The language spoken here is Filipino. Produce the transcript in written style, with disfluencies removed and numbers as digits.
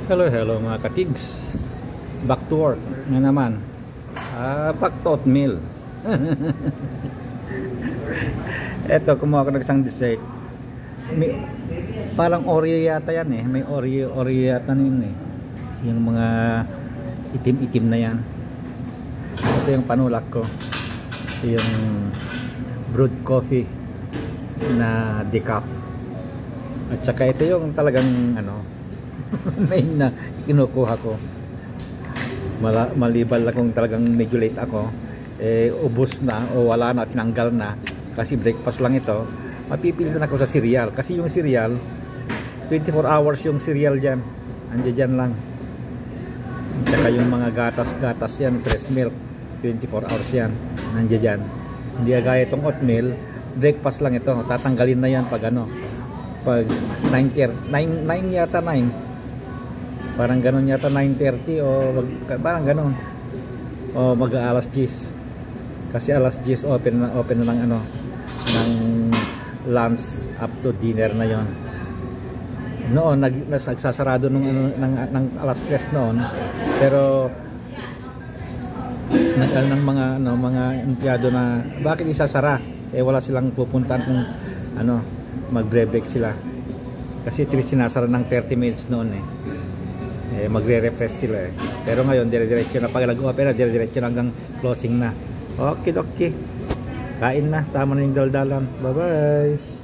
Hello mga katigs. Back to work na naman. Back to oatmeal. Eto, kumuha ko ng isang dessert. Parang Oreo yata yan eh. May Oreo yata yun eh. Yung mga itim-itim na yan. Ito yung panulak ko. Ito yung brewed coffee na decaf. At saka ito yung talagang main na kinukuha ko. Maliban lang kung talagang medyo late ako, ubos na o wala na, tinanggal na kasi breakfast lang ito. Mapipilitan ako sa cereal kasi yung cereal 24 hours yung cereal dyan, andyan lang. At saka yung mga gatas yan, fresh milk 24 hours yan, nandiyan dyan. Hindi gaya itong oatmeal, breakfast lang ito, tatanggalin na yan pag pag 9 yata, 9 parang ganun yata, 9:30 o parang ganun o mag-alas 10 kasi alas 10 open na lang ng lunch up to dinner na yon. Noon nagsasarado ng alas 3 noon, pero ng mga empleyado na bakit isasara, wala silang pupuntahan kung magbre-break sila kasi sinasara ng 30 minutes noon magre-refresh sila pero ngayon dire-diretso na, pag nag-open na dire-diretso na hanggang closing na. Okay, kain na, tama na yung daldalan. Bye bye.